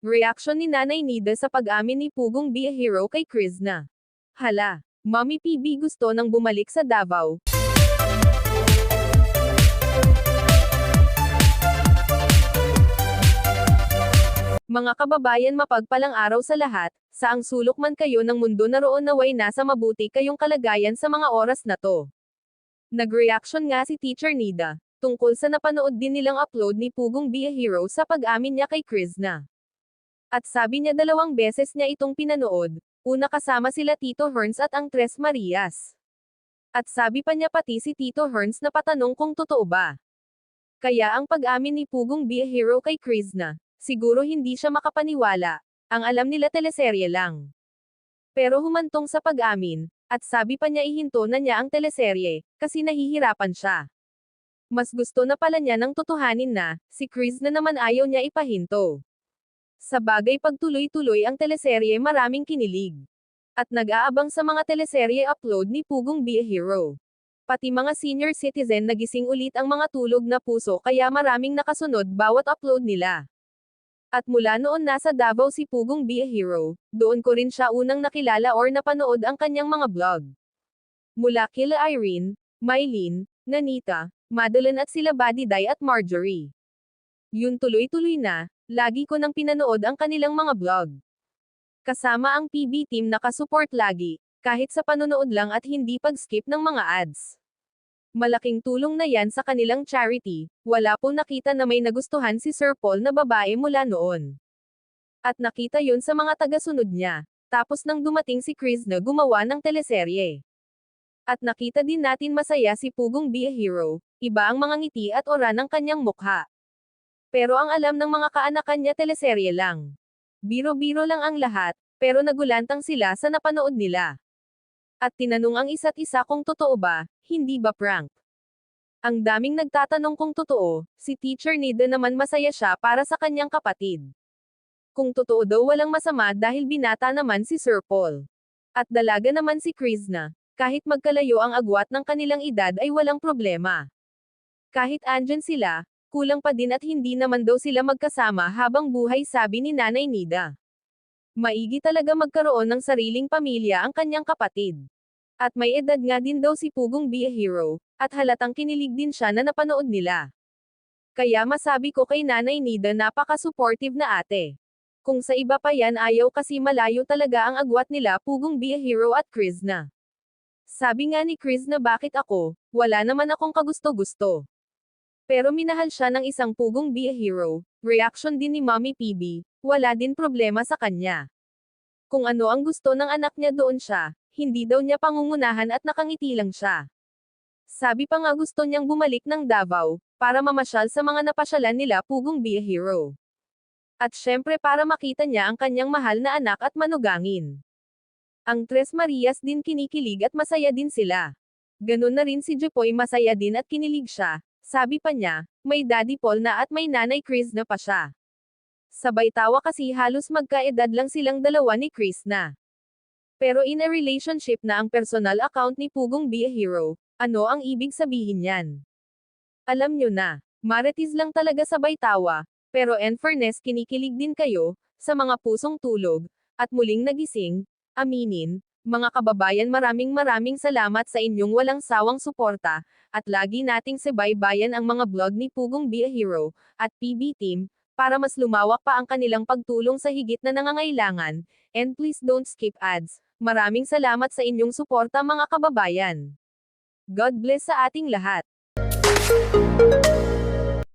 Reaksyon ni Nanay Nida sa pag-amin ni Pugong Be a Hero kay Krishna. Hala, Mommy PB gusto nang bumalik sa Davao. Mga kababayan, mapagpalang araw sa lahat, saang sulok man kayo ng mundo naroon, naway nasa mabuti kayong kalagayan sa mga oras na to. Nag-reaction nga si Teacher Nida, tungkol sa napanood din nilang upload ni Pugong Be a Hero sa pag-amin niya kay Krishna. At sabi niya 2 beses niya itong pinanood, una kasama sila Tito Herns at ang Tres Marias. At sabi pa niya pati si Tito Herns na patanong kung totoo ba. Kaya ang pag-amin ni Pugong Be a Hero kay Krishna, siguro hindi siya makapaniwala, ang alam nila teleserye lang. Pero humantong sa pag-amin, at sabi pa niya ihinto na niya ang teleserye, kasi nahihirapan siya. Mas gusto na pala niya ng totohanin na, si Krishna naman ayaw niya ipahinto. Sa bagay, pagtuloy-tuloy ang teleserye, maraming kinilig. At nag-aabang sa mga teleserye upload ni Pugong Be a Hero. Pati mga senior citizen nagising ulit ang mga tulog na puso, kaya maraming nakasunod bawat upload nila. At mula noon nasa Davao si Pugong Be a Hero, doon ko rin siya unang nakilala or napanood ang kanyang mga vlog. Mula kila Irene, Mylene, Nanita, Madeline at sila Badiday at Marjorie. Yun, tuloy-tuloy na, lagi ko nang pinanood ang kanilang mga vlog. Kasama ang PB team nakasupport lagi, kahit sa panonood lang at hindi pag-skip ng mga ads. Malaking tulong na yan sa kanilang charity, wala pong nakita na may nagustuhan si Sir Paul na babae mula noon. At nakita yun sa mga tagasunod niya, tapos nang dumating si Krishna gumawa ng teleserye. At nakita din natin masaya si Pugong Be a Hero, iba ang mga ngiti at ora ng kanyang mukha. Pero ang alam ng mga kaanakan niya teleserye lang. Biro-biro lang ang lahat, pero nagulantang sila sa napanood nila. At tinanong ang isa't isa kung totoo ba, hindi ba prank. Ang daming nagtatanong kung totoo, si Teacher Nida naman masaya siya para sa kanyang kapatid. Kung totoo daw walang masama dahil binata naman si Sir Paul. At dalaga naman si Krishna, kahit magkalayo ang agwat ng kanilang edad ay walang problema. Kahit andyan sila, kulang pa din at hindi naman daw sila magkasama habang buhay, sabi ni Nanay Nida. Maigi talaga magkaroon ng sariling pamilya ang kanyang kapatid. At may edad nga din daw si Pugong Be a Hero, at halatang kinilig din siya na napanood nila. Kaya masabi ko kay Nanay Nida, napaka-supportive na ate. Kung sa iba pa yan, ayaw kasi malayo talaga ang agwat nila Pugong Be a Hero at Krishna. Sabi nga ni Krishna, bakit ako, wala naman akong kagusto-gusto. Pero minahal siya ng isang Pugong Be a Hero, reaction din ni Mommy PB, wala din problema sa kanya. Kung ano ang gusto ng anak niya, doon siya, hindi daw niya pangungunahan at nakangiti lang siya. Sabi pa nga gusto niyang bumalik ng Davao, para mamasyal sa mga napasyalan nila Pugong Be a Hero. At syempre para makita niya ang kanyang mahal na anak at manugangin. Ang Tres Marias din kinikilig at masaya din sila. Ganun na rin si Jepoy, masaya din at kinilig siya. Sabi pa niya, may Daddy Paul na at may Nanay Krishna pa siya. Sabay tawa kasi halos magkaedad lang silang dalawa ni Krishna. Pero in a relationship na ang personal account ni Pugong Be a Hero, ano ang ibig sabihin yan? Alam nyo na, marites lang talaga sabay tawa, pero in fairness kinikilig din kayo, sa mga pusong tulog, at muling nagising, aminin. Mga kababayan, maraming salamat sa inyong walang sawang suporta, at lagi nating subaybayan ang mga vlog ni Pugong Be a Hero, at PB Team, para mas lumawak pa ang kanilang pagtulong sa higit na nangangailangan, and please don't skip ads. Maraming salamat sa inyong suporta mga kababayan. God bless sa ating lahat.